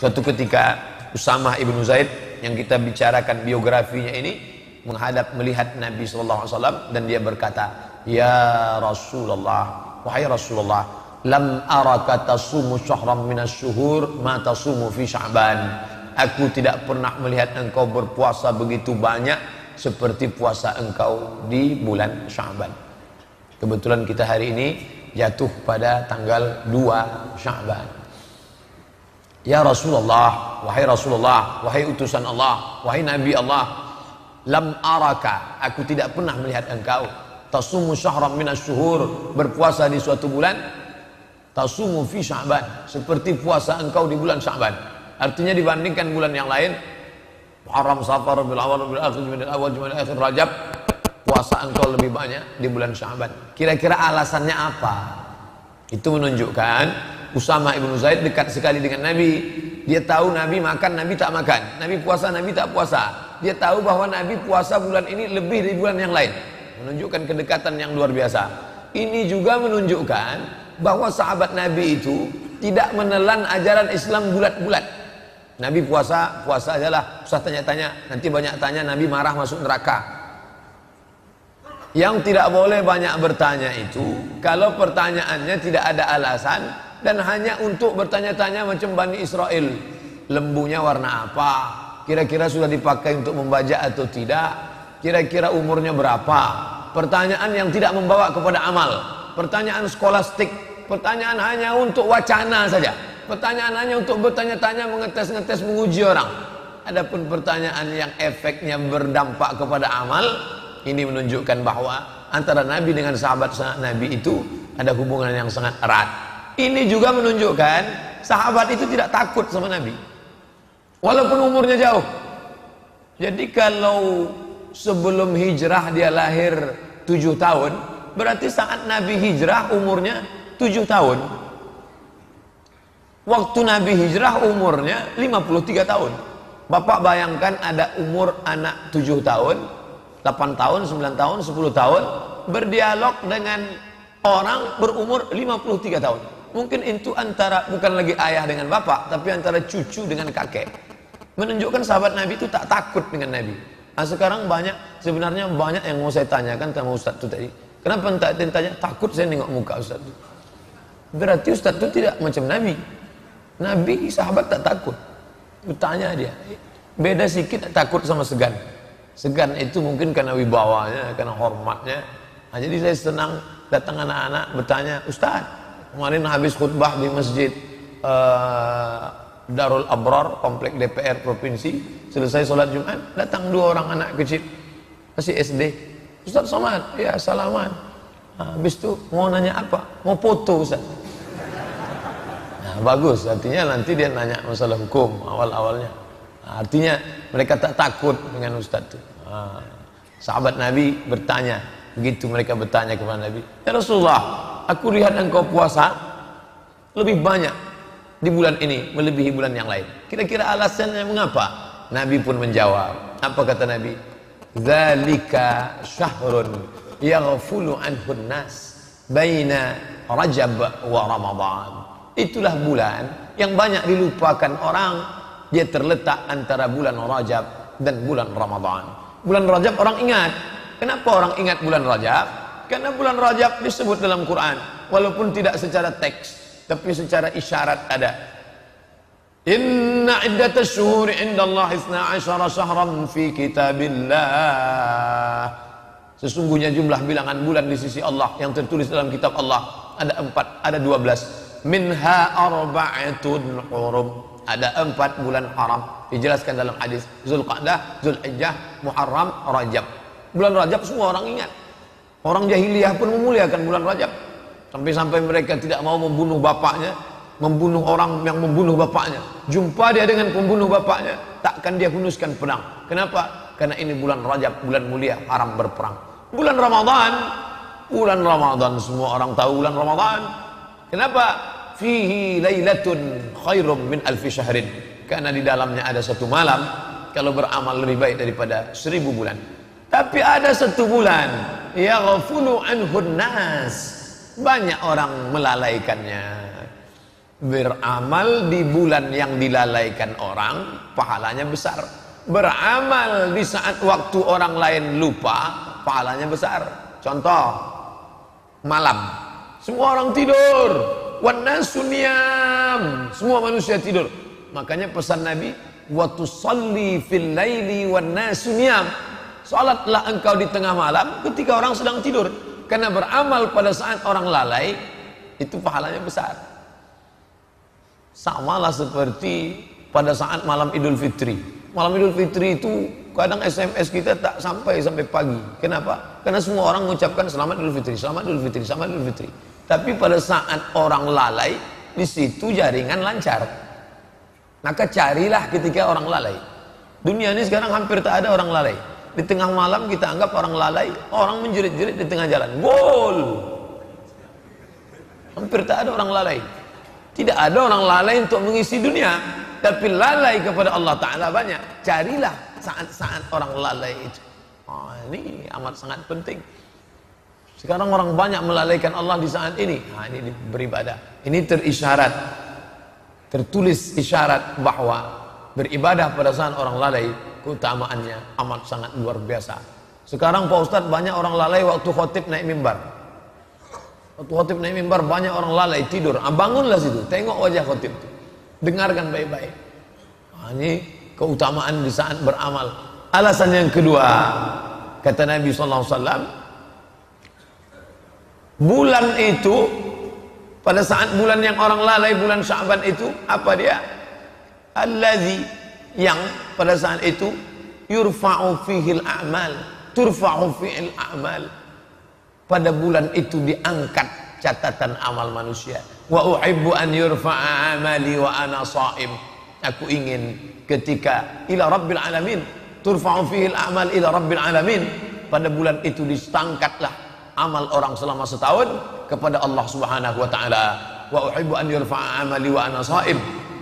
Suatu ketika Usamah ibnu Zaid yang kita bicarakan biografinya ini menghadap melihat Nabi SAW dan dia berkata, "Ya Rasulullah, wahai Rasulullah, lam araka tasumu syahram minas syuhur ma tasumu fi Sya'ban." Aku tidak pernah melihat engkau berpuasa begitu banyak seperti puasa engkau di bulan Sya'ban. Kebetulan kita hari ini jatuh pada tanggal 2 Sya'ban. Ya Rasulullah, wahai utusan Allah, wahai Nabi Allah, lam araka, aku tidak pernah melihat engkau tasumu syahram minas syuhur, berpuasa di suatu bulan, tasumu fi Sya'ban, seperti puasa engkau di bulan Sya'ban. Artinya dibandingkan bulan yang lain, Muharram, Safar, Rabiul Awal, Rabiul Akhir, Jumadil Awal, Jumadil Akhir, Rajab, puasa engkau lebih banyak di bulan Sya'ban. Kira-kira alasannya apa? Itu menunjukkan Usamah ibnu Zaid dekat sekali dengan Nabi. Dia tahu Nabi makan, Nabi tak makan, Nabi puasa, Nabi tak puasa. Dia tahu bahwa Nabi puasa bulan ini lebih dari bulan yang lain, menunjukkan kedekatan yang luar biasa. Ini juga menunjukkan bahwa sahabat Nabi itu tidak menelan ajaran Islam bulat-bulat. Nabi puasa, puasa ajalah, usah tanya-tanya, nanti banyak tanya Nabi marah masuk neraka. Yang tidak boleh banyak bertanya itu kalau pertanyaannya tidak ada alasan dan hanya untuk bertanya-tanya macam Bani Israel. Lembunya warna apa? Kira-kira sudah dipakai untuk membajak atau tidak? Kira-kira umurnya berapa? Pertanyaan yang tidak membawa kepada amal. Pertanyaan skolastik. Pertanyaan hanya untuk wacana saja. Pertanyaan hanya untuk bertanya-tanya, mengetes-ngetes, menguji orang. Adapun pertanyaan yang efeknya berdampak kepada amal, ini menunjukkan bahwa antara Nabi dengan sahabat Nabi itu ada hubungan yang sangat erat. Ini juga menunjukkan sahabat itu tidak takut sama Nabi walaupun umurnya jauh. Jadi kalau sebelum hijrah dia lahir 7 tahun, berarti saat Nabi hijrah umurnya 7 tahun. Waktu Nabi hijrah umurnya 53 tahun. Bapak bayangkan ada umur anak 7 tahun, 8 tahun, 9 tahun, 10 tahun berdialog dengan orang berumur 53 tahun. Mungkin itu antara bukan lagi ayah dengan bapak, tapi antara cucu dengan kakek. Menunjukkan sahabat Nabi itu tak takut dengan Nabi. Nah, sekarang sebenarnya banyak yang mau saya tanyakan sama Ustaz itu tadi. Kenapa tak tanya? Takut saya nengok muka Ustaz itu. Berarti Ustaz itu tidak macam Nabi. Nabi sahabat tak takut. Bertanya dia. Beda sedikit takut sama segan. Segan itu mungkin karena wibawanya, karena hormatnya. Nah, jadi saya senang datang anak-anak bertanya, Ustaz, kemarin habis khutbah di masjid Darul Abrar, komplek DPR provinsi, selesai sholat Jumat, datang 2 orang anak kecil, masih SD. Ustaz Somad, ya salaman. Habis itu mau nanya apa? Mau foto Ustaz. Nah, bagus, artinya nanti dia nanya masalah hukum awal-awalnya. Nah, artinya mereka tak takut dengan Ustaz itu. Sahabat Nabi bertanya, begitu mereka bertanya kepada Nabi, ya Rasulullah, aku lihat engkau puasa lebih banyak di bulan ini melebihi bulan yang lain. Kira-kira alasannya mengapa? Nabi pun menjawab. Apa kata Nabi? Dzalika syahrun yaghfulu anhu nas baina Rajab wa Ramadan. Itulah bulan yang banyak dilupakan orang. Dia terletak antara bulan Rajab dan bulan Ramadan. Bulan Rajab orang ingat. Kenapa orang ingat bulan Rajab? Karena bulan Rajab disebut dalam Quran, walaupun tidak secara teks, tapi secara isyarat ada. Inna iddatas syuhuri indallahi 12 syahran fi kitabillah. Sesungguhnya jumlah bilangan bulan di sisi Allah yang tertulis dalam kitab Allah ada 4, ada 12. Minha arba'atun hurum. Ada 4 bulan haram. Dijelaskan dalam hadis Zulqa'dah, Zulhijjah, Muharram, Rajab. Bulan Rajab semua orang ingat. Orang jahiliyah pun memuliakan bulan Rajab. Sampai-sampai mereka tidak mau membunuh bapaknya, membunuh orang yang membunuh bapaknya. Jumpa dia dengan pembunuh bapaknya, takkan dia hunuskan pedang. Kenapa? Karena ini bulan Rajab, bulan mulia, haram berperang. Bulan Ramadan semua orang tahu bulan Ramadan. Kenapa? Fihi lailatun khairum min alfi syahrin. Karena di dalamnya ada 1 malam, kalau beramal lebih baik daripada 1000 bulan. Tapi ada 1 bulan, yaghfulu anhun nas, banyak orang melalaikannya. Beramal di bulan yang dilalaikan orang, pahalanya besar. Beramal di saat waktu orang lain lupa, pahalanya besar. Contoh, malam, semua orang tidur, wan nasu niyam, semua manusia tidur. Makanya pesan Nabi, wa tusalli fil laili wan nasu niyam. Salatlah engkau di tengah malam ketika orang sedang tidur. Karena beramal pada saat orang lalai itu pahalanya besar. Samalah seperti pada saat malam Idul Fitri. Malam Idul Fitri itu kadang SMS kita tak sampai pagi. Kenapa? Karena semua orang mengucapkan selamat Idul Fitri, selamat Idul Fitri, selamat Idul Fitri. Tapi pada saat orang lalai, di situ jaringan lancar. Maka carilah ketika orang lalai. Dunia ini sekarang hampir tak ada orang lalai. Di tengah malam kita anggap orang lalai, orang menjerit-jerit di tengah jalan. Gol! Hampir tak ada orang lalai. Tidak ada orang lalai untuk mengisi dunia, tapi lalai kepada Allah Ta'ala banyak. Carilah saat-saat orang lalai itu. Ini amat sangat penting. Sekarang orang banyak melalaikan Allah di saat ini. Ini beribadah. Ini terisyarat, tertulis isyarat bahwa beribadah pada saat orang lalai keutamaannya amat sangat luar biasa. Sekarang Pak Ustadz, banyak orang lalai waktu khotib naik mimbar. Waktu khotib naik mimbar banyak orang lalai tidur. Bangunlah situ, tengok wajah khotib itu, dengarkan baik-baik. Ini keutamaan di saat beramal. Alasan yang kedua, kata Nabi SAW, bulan itu, pada saat bulan yang orang lalai, bulan Sya'ban itu, apa dia? Allazi, yang pada saat itu yurfa'u fihil a'mal, turfa'u fihil a'mal. Pada bulan itu diangkat catatan amal manusia. Wa uhibbu an yurfa'a amali wa ana sha'im. Aku ingin ketika ila rabbil alamin, turfa'u fihil a'mal ila rabbil alamin. Pada bulan itu diangkatlah amal orang selama setahun kepada Allah Subhanahu wa taala. Wa uhibbu an yurfa'a amali wa ana sha'im.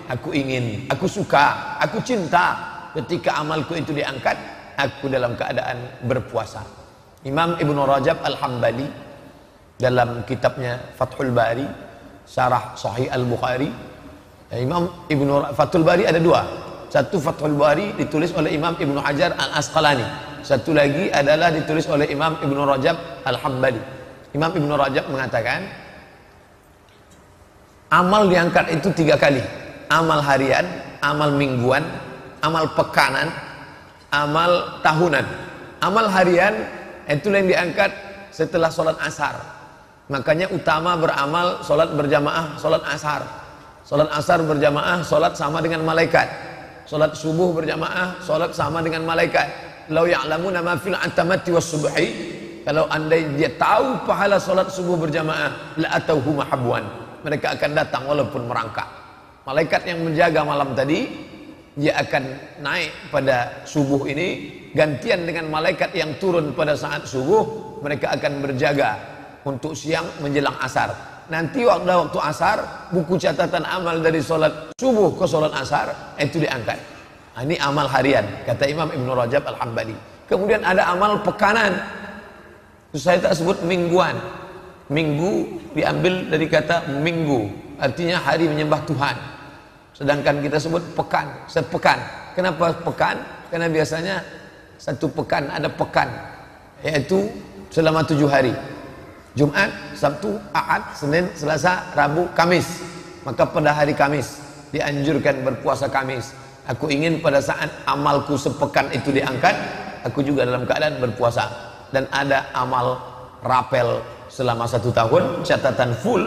Aku ingin, aku suka, aku cinta ketika amalku itu diangkat, aku dalam keadaan berpuasa. Imam Ibnu Rajab Al-Hambali dalam kitabnya Fathul Bari, Syarah Sahih Al-Bukhari. Imam Fathul Bari ada dua. Satu Fathul Bari ditulis oleh Imam Ibnu Hajar Al-Asqalani. Satu lagi adalah ditulis oleh Imam Ibnu Rajab Al-Hambali. Imam Ibnu Rajab mengatakan, amal diangkat itu 3 kali. Amal harian, amal mingguan, amal pekanan, amal tahunan. Amal harian itulah yang diangkat setelah sholat asar. Makanya utama beramal sholat berjamaah, sholat asar. Sholat asar berjamaah, sholat sama dengan malaikat. Sholat subuh berjamaah, sholat sama dengan malaikat. Lau ya'lamuna ma fil atamati was subhi. Kalau andai dia tahu pahala sholat subuh berjamaah, la atauhu mahabwan. Mereka akan datang walaupun merangkak. Malaikat yang menjaga malam tadi, dia akan naik pada subuh ini, gantian dengan malaikat yang turun pada saat subuh. Mereka akan berjaga untuk siang menjelang asar. Nanti waktu asar, buku catatan amal dari sholat subuh ke sholat asar itu diangkat. Ini amal harian, kata Imam Ibnu Rajab Al-Hambali. Kemudian ada amal pekanan, itu saya tak sebut mingguan. Minggu diambil dari kata minggu, artinya hari menyembah Tuhan. Sedangkan kita sebut pekan, sepekan. Kenapa pekan? Karena biasanya satu pekan ada pekan, yaitu selama 7 hari. Jumat, Sabtu, Ahad, Senin, Selasa, Rabu, Kamis. Maka pada hari Kamis dianjurkan berpuasa Kamis. Aku ingin pada saat amalku sepekan itu diangkat, aku juga dalam keadaan berpuasa. Dan ada amal rapel selama 1 tahun, catatan full,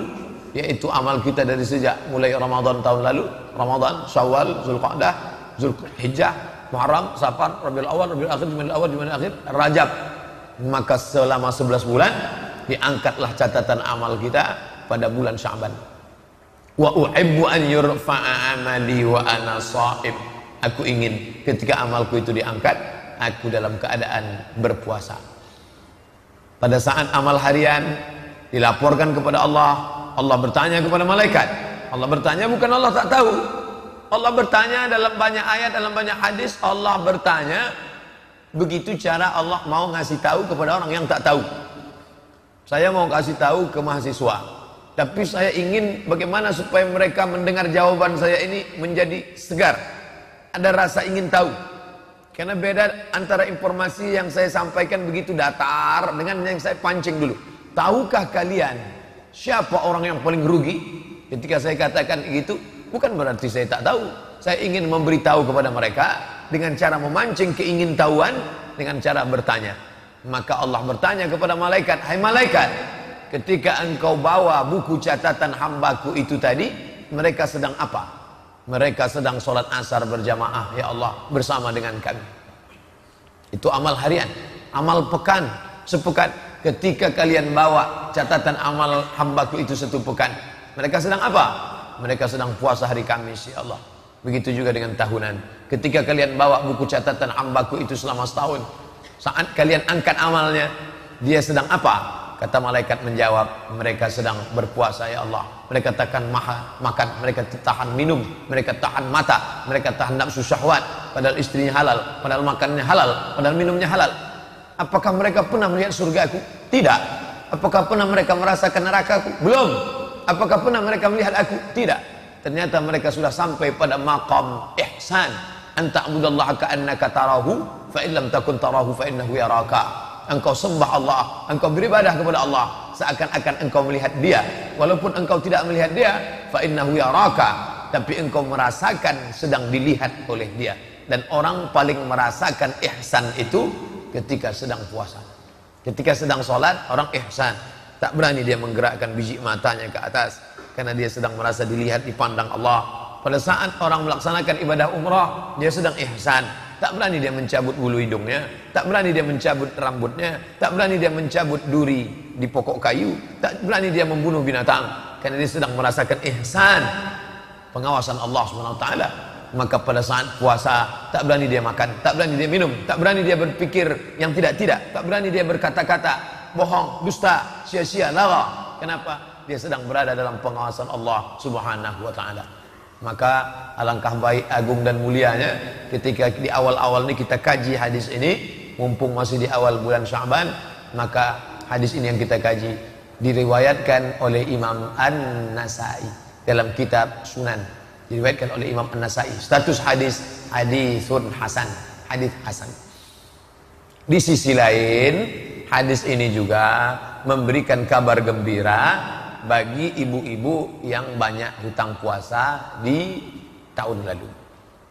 yaitu amal kita dari sejak mulai Ramadan tahun lalu, Ramadan, Syawal, Zulqa'dah, Zulhijjah, Muharram, Safar, Rabiul Awal, Rabiul Akhir, Jumadil Awal, Jumadil Akhir, Rajab. Maka selama 11 bulan diangkatlah catatan amal kita pada bulan Sya'ban. Wa uhibbu an yurfa'a amali wa ana sha'im. Aku ingin ketika amalku itu diangkat, aku dalam keadaan berpuasa. Pada saat amal harian dilaporkan kepada Allah, Allah bertanya kepada malaikat. Allah bertanya bukan Allah tak tahu. Allah bertanya dalam banyak ayat, dalam banyak hadis. Allah bertanya, begitu cara Allah mau ngasih tahu kepada orang yang tak tahu. Saya mau kasih tahu ke mahasiswa, Tapi saya ingin bagaimana supaya mereka mendengar jawaban saya ini menjadi segar. Ada rasa ingin tahu. Karena beda antara informasi yang saya sampaikan begitu datar dengan yang saya pancing dulu. Tahukah kalian siapa orang yang paling rugi? Ketika saya katakan gitu, bukan berarti saya tak tahu. Saya ingin memberitahu kepada mereka dengan cara memancing keingintahuan, dengan cara bertanya. Maka Allah bertanya kepada malaikat, hai malaikat, ketika engkau bawa buku catatan hambaku itu tadi, mereka sedang apa? Mereka sedang sholat asar berjamaah, ya Allah, bersama dengan kami. Itu amal harian, amal pekan, sepekan. Ketika kalian bawa catatan amal hambaku itu satu pekan, mereka sedang apa? Mereka sedang puasa hari Kamis, ya Allah. Begitu juga dengan tahunan. Ketika kalian bawa buku catatan hambaku itu selama setahun, saat kalian angkat amalnya, dia sedang apa? Kata malaikat menjawab, mereka sedang berpuasa, ya Allah. Mereka tahan makan, mereka tahan minum, mereka tahan mata, mereka tahan nafsu syahwat. Padahal istrinya halal, padahal makannya halal, padahal minumnya halal. Apakah mereka pernah melihat surgaku? Tidak. Apakah pernah mereka merasakan nerakaku? Belum. Apakah pernah mereka melihat aku? Tidak. Ternyata mereka sudah sampai pada maqam ihsan. Anta'budallaha ka'annaka tarahu, fa in lam takun tarahu fa innahu yaraka. Engkau sembah Allah, engkau beribadah kepada Allah seakan-akan engkau melihat dia, walaupun engkau tidak melihat dia, fa innahu yaraka, tapi engkau merasakan sedang dilihat oleh dia. Dan orang paling merasakan ihsan itu ketika sedang puasa. Ketika sedang sholat, orang ihsan, tak berani dia menggerakkan biji matanya ke atas karena dia sedang merasa dilihat, dipandang Allah. Pada saat orang melaksanakan ibadah umrah, dia sedang ihsan. Tak berani dia mencabut bulu hidungnya, tak berani dia mencabut rambutnya, tak berani dia mencabut duri di pokok kayu, tak berani dia membunuh binatang, karena dia sedang merasakan ihsan, pengawasan Allah SWT. Maka pada saat puasa, tak berani dia makan, tak berani dia minum, tak berani dia berpikir yang tidak-tidak, tak berani dia berkata-kata bohong, dusta, sia-sia, lara. Kenapa? Dia sedang berada dalam pengawasan Allah Subhanahu wa ta'ala. Maka alangkah baik, agung dan mulianya ketika di awal-awal ini kita kaji hadis ini, mumpung masih di awal bulan Sya'ban. Maka hadis ini yang kita kaji diriwayatkan oleh Imam An-Nasai dalam kitab Sunan, diriwayatkan oleh Imam An-Nasai. Status hadis hadisun hasan, hadis hasan. Di sisi lain, hadis ini juga memberikan kabar gembira bagi ibu-ibu yang banyak hutang puasa di tahun lalu.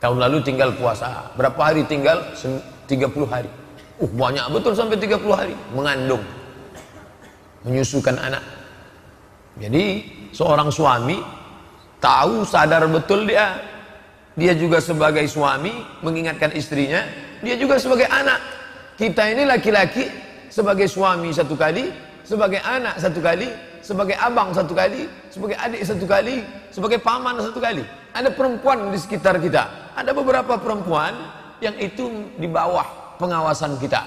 Tahun lalu tinggal puasa berapa hari? Tinggal 30 hari. Banyak betul, sampai 30 hari mengandung, menyusukan anak. Jadi seorang suami tahu, sadar betul dia juga sebagai suami mengingatkan istrinya, dia juga sebagai anak. Kita ini laki-laki sebagai suami satu kali, sebagai anak satu kali, sebagai abang satu kali, sebagai adik satu kali, sebagai paman satu kali. Ada perempuan di sekitar kita, ada beberapa perempuan yang itu di bawah pengawasan kita.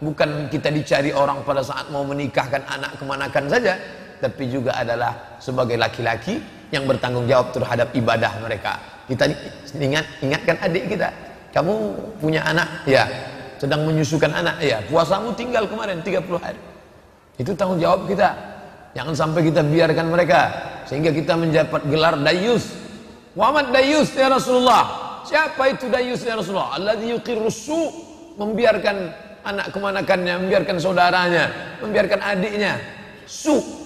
Bukan kita dicari orang pada saat mau menikahkan anak kemanakan saja, tapi juga adalah sebagai laki-laki yang bertanggung jawab terhadap ibadah mereka. Kita ingatkan adik kita, kamu punya anak, ya, sedang menyusukan anak, ya, puasamu tinggal kemarin 30 hari. Itu tanggung jawab kita. Jangan sampai kita biarkan mereka sehingga kita mendapat gelar dayus. Muhammad dayus ya Rasulullah. Siapa itu dayus ya Rasulullah? Alladzi yuqirrusu, membiarkan anak kemanakannya, membiarkan saudaranya, membiarkan adiknya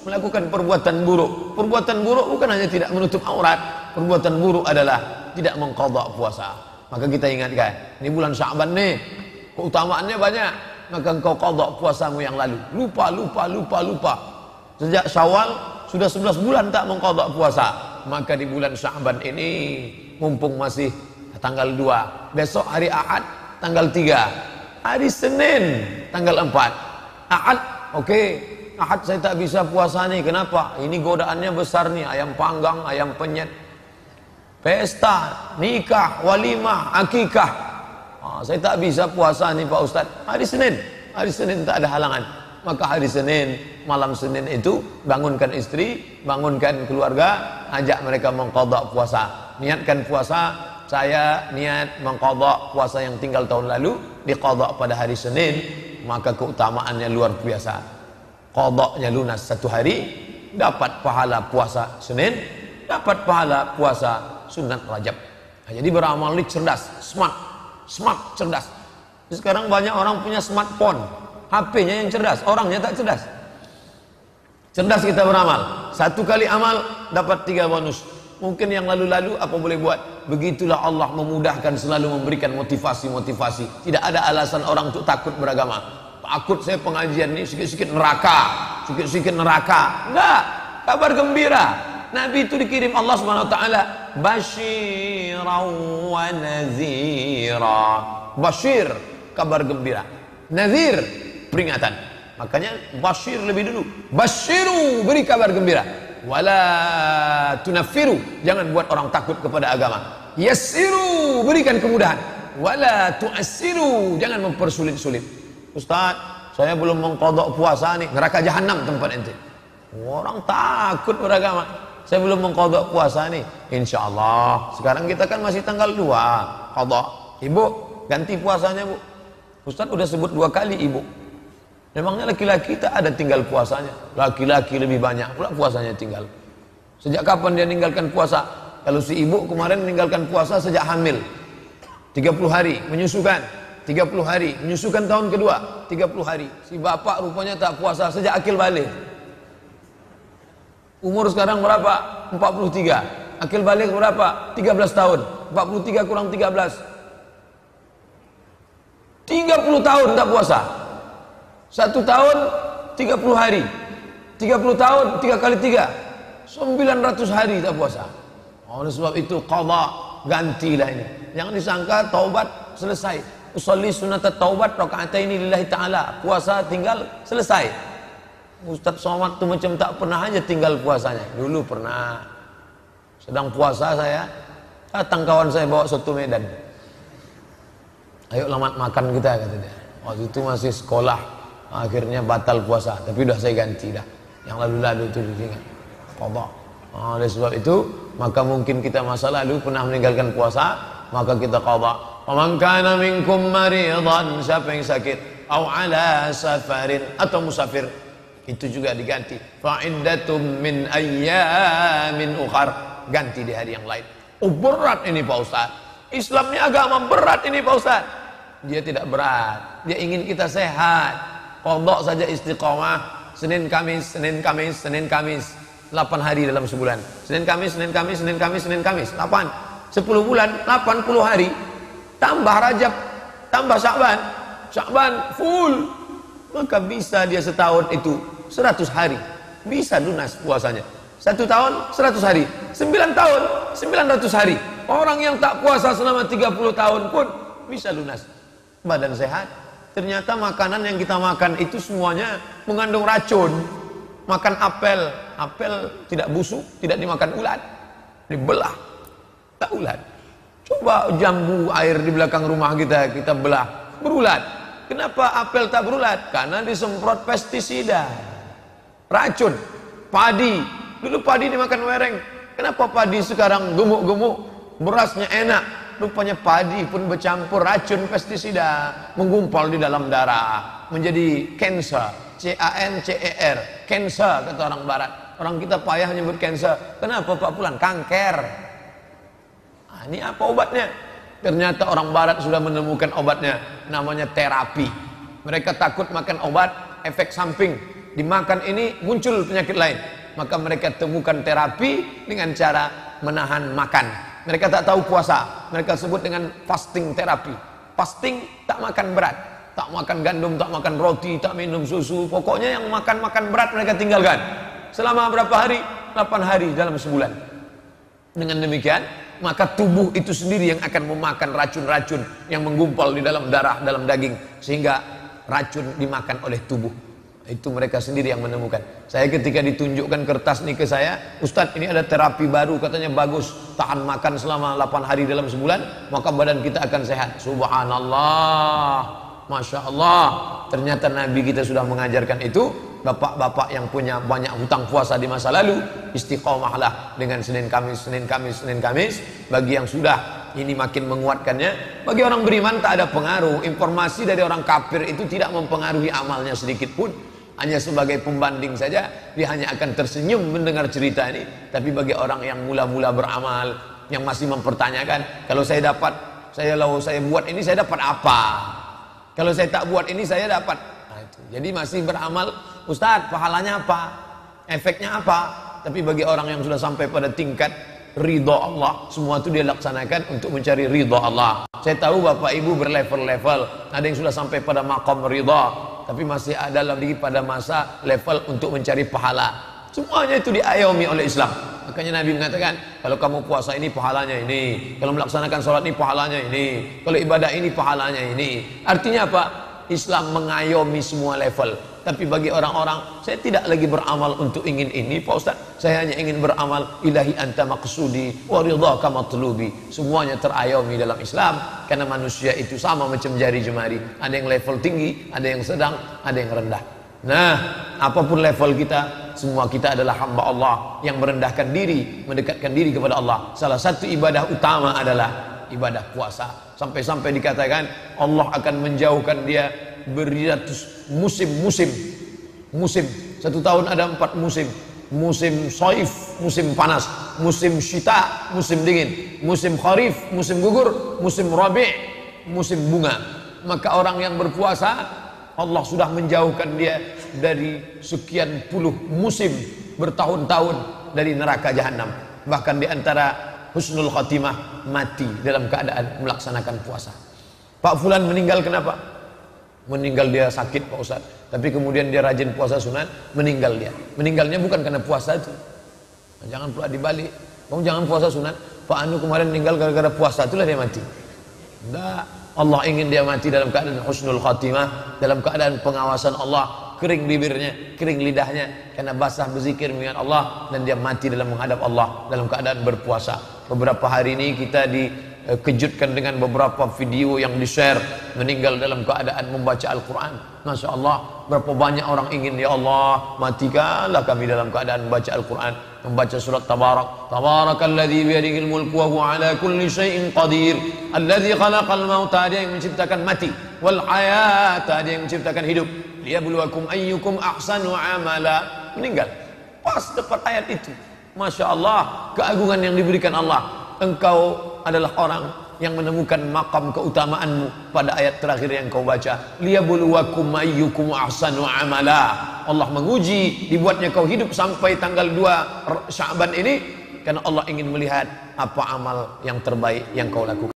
melakukan perbuatan buruk. Perbuatan buruk bukan hanya tidak menutup aurat, perbuatan buruk adalah tidak mengqadha puasa. Maka kita ingatkan, ini bulan Sya'ban nih, keutamaannya banyak, maka engkau qadha puasamu yang lalu. Lupa. Sejak Syawal sudah 11 bulan tak mengqadha puasa. Maka di bulan Sya'ban ini, mumpung masih tanggal 2, besok hari Ahad tanggal 3, hari Senin tanggal 4. Ahad, oke. Ahad saya tak bisa puasa nih. Kenapa? Ini godaannya besar nih, ayam panggang, ayam penyet, pesta, nikah, walimah, akikah. Saya tak bisa puasa nih Pak Ustadz. Hari Senin tak ada halangan. Maka hari Senin, malam Senin itu bangunkan istri, bangunkan keluarga, ajak mereka mengqadha puasa. Niatkan puasa, saya niat mengqadha puasa yang tinggal tahun lalu, diqadha pada hari Senin, maka keutamaannya luar biasa. Qadhanya lunas satu hari, dapat pahala puasa Senin, dapat pahala puasa sunat Rajab. Nah, jadi beramal ini cerdas, smart, cerdas. Sekarang banyak orang punya smartphone, HP-nya yang cerdas, orangnya tak cerdas. Cerdas kita beramal. Satu kali amal dapat 3 bonus. Mungkin yang lalu-lalu apa boleh buat. Begitulah Allah memudahkan, selalu memberikan motivasi-motivasi. Tidak ada alasan orang untuk takut beragama. Takut saya pengajian ini sikit-sikit neraka, enggak, kabar gembira. Nabi itu dikirim Allah Subhanahu wa taala basyiran wa nazira. Basyir, kabar gembira. Nazir, peringatan. Makanya basyir lebih dulu. Basyiru, beri kabar gembira. Wala tunaffiru, jangan buat orang takut kepada agama. Yassiru, berikan kemudahan. Wala tu'assiru, jangan mempersulit-sulit. Ustaz, saya belum mengqadha puasa nih, neraka jahanam tempat ente. Orang takut beragama. Saya belum mengqadha puasa nih. Insyaallah. Sekarang kita kan masih tanggal 2 qadha. Ibu, ganti puasanya, Bu. Ustaz udah sebut 2 kali ibu. Memangnya laki-laki tak ada tinggal puasanya? Laki-laki lebih banyak pula puasanya tinggal. Sejak kapan dia meninggalkan puasa? Kalau si ibu kemarin meninggalkan puasa sejak hamil 30 hari, menyusukan 30 hari, menyusukan tahun kedua 30 hari. Si bapak rupanya tak puasa sejak akil balik. Umur sekarang berapa? 43. Akil balik berapa? 13 tahun. 43 kurang 13, 30 tahun tak puasa. 1 tahun 30 hari, 30 tahun 3 kali 3 900 hari tak puasa. Oleh sebab itu qadha, gantilah ini. Jangan disangka taubat selesai. Usolli sunat taubat rakaataini lillahi ta'ala. Puasa tinggal selesai. Ustaz Somad tu macam tak pernah aja tinggal puasanya. Dulu pernah. Sedang puasa saya, datang kawan saya bawa soto Medan. Ayo lamat makan kita, kata dia. Waktu itu masih sekolah. Akhirnya batal puasa, tapi udah saya ganti dah. Yang lalu-lalu itu diingat qadha. Oleh sebab itu, maka mungkin kita masa lalu pernah meninggalkan puasa, maka kita qadha. Faman kana minkum maridan, siapa yang sakit, au ala safarin, atau musafir, itu juga diganti. Fa iddatum min ayyamin ukhar, ganti di hari yang lain. Oh berat ini Pak Ustaz. Islam ini agama berat ini Pak Ustaz. Dia tidak berat, dia ingin kita sehat. Qadha saja istiqamah, Senin Kamis 8 hari dalam sebulan. Senin Kamis 8, 10 bulan 80 hari. Tambah Rajab, tambah Sya'ban full. Maka bisa dia setahun itu 100 hari. Bisa lunas puasanya. 1 tahun 100 hari, 9 tahun 900 hari. Orang yang tak puasa selama 30 tahun pun bisa lunas. Badan sehat. Ternyata makanan yang kita makan itu semuanya mengandung racun. Makan apel, apel tidak busuk, tidak dimakan ulat, dibelah, tak ulat. Coba jambu air di belakang rumah kita belah, berulat. Kenapa apel tak berulat? Karena disemprot pestisida, racun. Padi, dulu padi dimakan wereng. Kenapa padi sekarang gemuk-gemuk, berasnya enak? Rupanya padi pun bercampur racun pestisida, menggumpal di dalam darah, menjadi cancer, C-A-N-C-E-R, cancer kata orang barat. Orang kita payah menyebut cancer. Kenapa Pak Pulan? Kanker. Nah, ini apa obatnya? Ternyata orang barat sudah menemukan obatnya, namanya terapi. Mereka takut makan obat, efek samping. Dimakan ini muncul penyakit lain. Maka mereka temukan terapi dengan cara menahan makan. Mereka tak tahu puasa, mereka sebut dengan fasting terapi. Fasting, tak makan berat, tak makan gandum, tak makan roti, tak minum susu. Pokoknya yang makan berat mereka tinggalkan. Selama berapa hari? 8 hari dalam sebulan. Dengan demikian, maka tubuh itu sendiri yang akan memakan racun-racun yang menggumpal di dalam darah, dalam daging, sehingga racun dimakan oleh tubuh. Itu mereka sendiri yang menemukan. Saya ketika ditunjukkan kertas ini ke saya, Ustadz ini ada terapi baru katanya bagus, tahan makan selama 8 hari dalam sebulan, maka badan kita akan sehat. Subhanallah, Masya Allah. Ternyata Nabi kita sudah mengajarkan itu. Bapak-bapak yang punya banyak hutang puasa di masa lalu, istiqomahlah dengan Senin Kamis. Bagi yang sudah, ini makin menguatkannya. Bagi orang beriman tak ada pengaruh. Informasi dari orang kafir itu tidak mempengaruhi amalnya sedikit pun. hanya sebagai pembanding saja, dia hanya akan tersenyum mendengar cerita ini. Tapi bagi orang yang mula-mula beramal, yang masih mempertanyakan, kalau saya buat ini saya dapat apa? Kalau saya tak buat ini saya dapat. Nah, itu. Jadi masih beramal, Ustadz, pahalanya apa? Efeknya apa? Tapi bagi orang yang sudah sampai pada tingkat ridha Allah, semua itu dia laksanakan untuk mencari ridha Allah. Saya tahu Bapak Ibu berlevel-level, ada yang sudah sampai pada maqam ridha, tapi masih ada lagi pada masa level untuk mencari pahala. Semuanya itu diayomi oleh Islam. Makanya Nabi mengatakan, kalau kamu puasa ini pahalanya ini, kalau melaksanakan sholat ini pahalanya ini, kalau ibadah ini pahalanya ini. Artinya apa? Islam mengayomi semua level. Tapi bagi orang-orang, saya tidak lagi beramal untuk ingin ini Pak Ustaz, saya hanya ingin beramal ilahi anta maqsudi wa ridhaka matlubi. Semuanya terayomi dalam Islam, karena manusia itu sama macam jari jemari, ada yang level tinggi, ada yang sedang, ada yang rendah. Nah, apapun level kita, semua kita adalah hamba Allah yang merendahkan diri, mendekatkan diri kepada Allah. Salah satu ibadah utama adalah ibadah puasa. Sampai-sampai dikatakan Allah akan menjauhkan dia beratus musim. Satu tahun ada 4 musim. Musim saif, musim panas, musim syita, musim dingin, musim kharif, musim gugur, musim rabi', musim bunga. Maka orang yang berpuasa, Allah sudah menjauhkan dia dari sekian puluh musim bertahun-tahun dari neraka jahanam. Bahkan di antara husnul khatimah, mati dalam keadaan melaksanakan puasa. Pak Fulan meninggal kenapa? Meninggal dia sakit Pak Ustaz, tapi kemudian dia rajin puasa sunat, meninggal dia. Meninggalnya bukan karena puasa itu. Jangan pula dibalik. Kamu jangan puasa sunat, Pak Anu kemarin meninggal gara-gara puasa, itulah dia mati. Enggak, Allah ingin dia mati dalam keadaan husnul khatimah, dalam keadaan pengawasan Allah, kering bibirnya, kering lidahnya, karena basah berzikir mengingat Allah, dan dia mati dalam menghadap Allah dalam keadaan berpuasa. Beberapa hari ini kita dikejutkan dengan beberapa video yang di-share, meninggal dalam keadaan membaca Al-Quran. Masya Allah, berapa banyak orang ingin, ya Allah, matikanlah kami dalam keadaan membaca Al-Quran, membaca surat Tabarak. Tabarakalladzi biyadihil mulku wa huwa ala kulli syai'in qadir, alladzi khalaqal mauta, dia yang menciptakan mati, wal hayata, dia yang menciptakan hidup, liyabluwakum ayyukum ahsanu amala. Meninggal pas dapat ayat itu. Masya Allah, keagungan yang diberikan Allah. Engkau adalah orang yang menemukan makam keutamaanmu pada ayat terakhir yang kau baca, liyabluwakum ayyukum ahsanu amala. Allah menguji, dibuatnya kau hidup sampai tanggal 2 Sya'ban ini karena Allah ingin melihat apa amal yang terbaik yang kau lakukan.